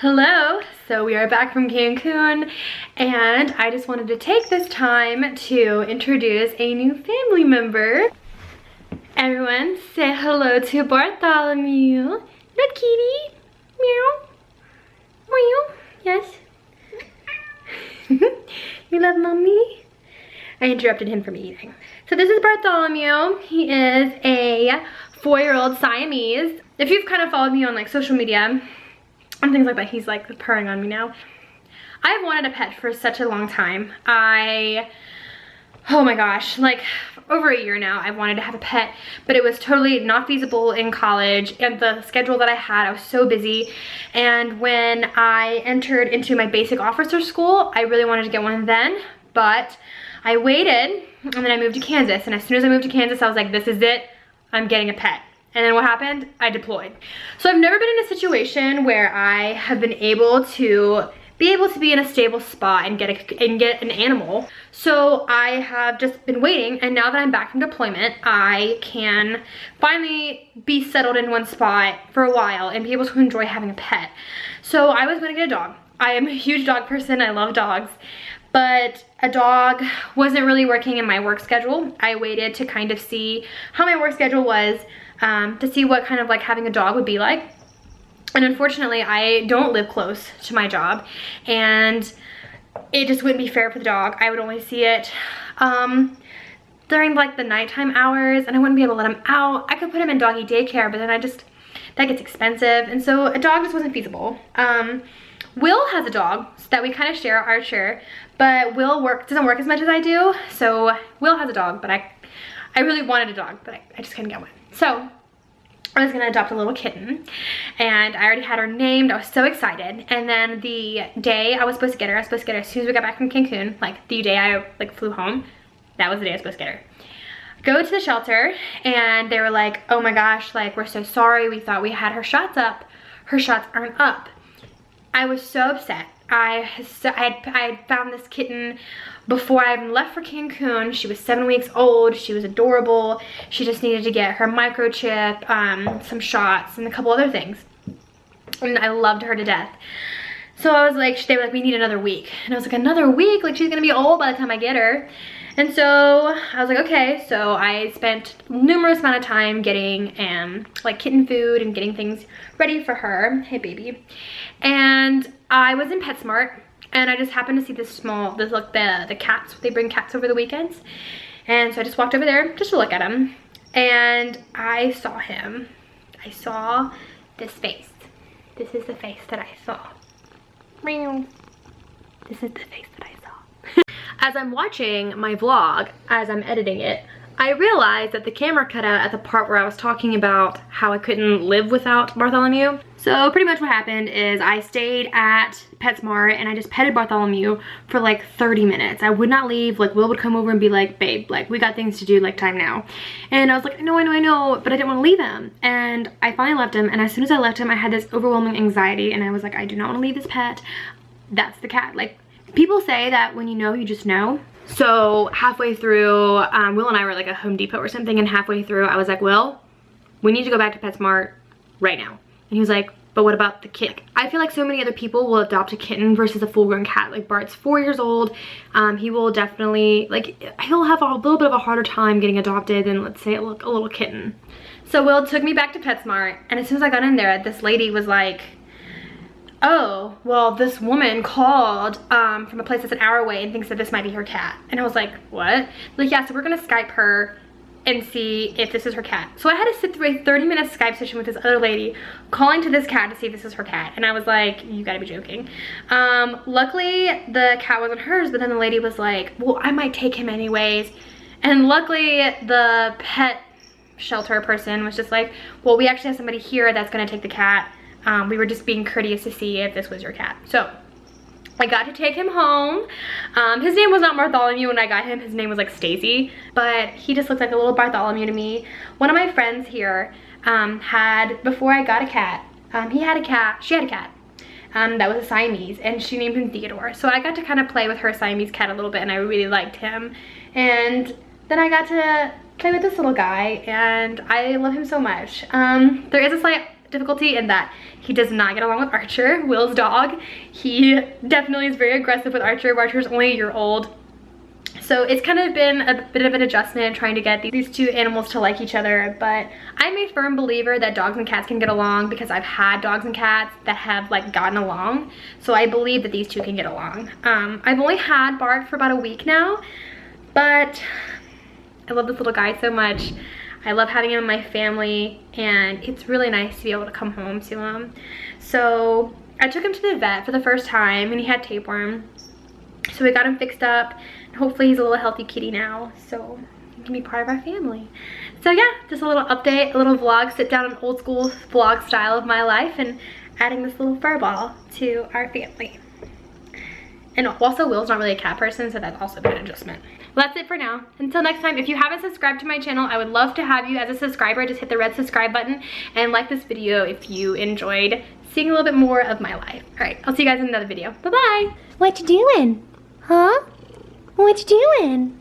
Hello, so we are back from Cancun and I just wanted to take this time to introduce a new family member. Everyone say hello to Bartholomew. Look, kitty. Meow. Meow. Yes. You love mommy? I interrupted him from eating. So this is Bartholomew. He is a 4-year-old Siamese. If you've kind of followed me on like social media and things like that, he's like purring on me now. I've wanted a pet for such a long time. Oh my gosh, like over a year now I've wanted to have a pet, but it was totally not feasible in college and the schedule that I had, I was so busy. And when I entered into my basic officer school, I really wanted to get one then, but I waited and then I moved to Kansas. And as soon as I moved to Kansas, I was like, this is it, I'm getting a pet. And then what happened? I deployed. So I've never been in a situation where I have been able to be in a stable spot and get an animal. So I have just been waiting, and now that I'm back from deployment, I can finally be settled in one spot for a while and be able to enjoy having a pet. So I was gonna get a dog. I am a huge dog person, I love dogs. But a dog wasn't really working in my work schedule. I waited to kind of see how my work schedule was, to see what kind of like having a dog would be like. And unfortunately, I don't live close to my job, and it just wouldn't be fair for the dog. I would only see it during like the nighttime hours, and I wouldn't be able to let him out. I could put him in doggy daycare, but then that gets expensive, and so a dog just wasn't feasible. Will has a dog, so that we kind of share our share, but Will doesn't work as much as I do, so Will has a dog, but I really wanted a dog, but I just couldn't get one. So I was gonna adopt a little kitten, and I already had her named. I was so excited. And then the day I was supposed to get her, as soon as we got back from Cancun, like the day I like flew home, that was the day I was supposed to get her. Go to the shelter, and they were like, oh my gosh, like we're so sorry, we thought we had her shots up. Her shots aren't up. I was so upset. I had found this kitten before I even left for Cancun. She was 7 weeks old. She was adorable. She just needed to get her microchip, some shots, and a couple other things. And I loved her to death. So I was like, they were like, we need another week. And I was like, another week? Like she's gonna be old by the time I get her. And so I was like, okay. So I spent numerous amount of time getting like kitten food and getting things ready for her. Hey baby. And I was in PetSmart, and I just happened to see the cats. They bring cats over the weekends. And so I just walked over there just to look at him, and I saw him. I saw this face. This is the face that I saw. This is the face that I saw. As I'm watching my vlog, as I'm editing it, I realized that the camera cut out at the part where I was talking about how I couldn't live without Bartholomew. So pretty much what happened is I stayed at PetSmart and I just petted Bartholomew for like 30 minutes. I would not leave. Like Will would come over and be like, babe, like we got things to do, like time now. And I was like, I know, but I didn't want to leave him. And I finally left him, and as soon as I left him, I had this overwhelming anxiety, and I was like, I do not want to leave this pet. That's the cat. Like people say that when you know, you just know. So halfway through, Will and I were like at Home Depot or something, and halfway through I was like, Will, we need to go back to PetSmart right now. And he was like, but what about the kitten? I feel like so many other people will adopt a kitten versus a full-grown cat. Like Bart's 4 years old. He will definitely, like, he'll have a little bit of a harder time getting adopted than, let's say, a little kitten. So Will took me back to PetSmart, and as soon as I got in there, this lady was like, oh, well, this woman called from a place that's an hour away and thinks that this might be her cat. And I was like, what? Like, yeah, so we're gonna Skype her and see if this is her cat. So I had to sit through a 30-minute Skype session with this other lady calling to this cat to see if this is her cat. And I was like, you gotta be joking. Luckily, the cat wasn't hers, but then the lady was like, well, I might take him anyways. And luckily, the pet shelter person was just like, well, we actually have somebody here that's gonna take the cat. We were just being courteous to see if this was your cat. So I got to take him home. His name was not Bartholomew when I got him. His name was like Stacy, but he just looked like a little Bartholomew to me. One of my friends here before I got a cat, she had a cat that was a Siamese, and she named him Theodore. So I got to kind of play with her Siamese cat a little bit, and I really liked him. And then I got to play with this little guy, and I love him so much. There is a slight difficulty in that he does not get along with Archer, Will's dog. He definitely is very aggressive with Archer. Archer's only a year old. So it's kind of been a bit of an adjustment trying to get these two animals to like each other, but I'm a firm believer that dogs and cats can get along because I've had dogs and cats that have like gotten along. So I believe that these two can get along. I've only had Bart for about a week now, but I love this little guy so much. I love having him in my family, and it's really nice to be able to come home to him. So I took him to the vet for the first time, and he had tapeworm. So we got him fixed up. Hopefully he's a little healthy kitty now, so he can be part of our family. So yeah, just a little update, a little vlog, sit down, an old school vlog style of my life, and adding this little fur ball to our family. And also Will's not really a cat person, so that's also been an adjustment. Well, that's it for now. Until next time, if you haven't subscribed to my channel, I would love to have you as a subscriber. Just hit the red subscribe button and like this video if you enjoyed seeing a little bit more of my life. All right, I'll see you guys in another video. Bye-bye. What you doing? Huh? What you doing?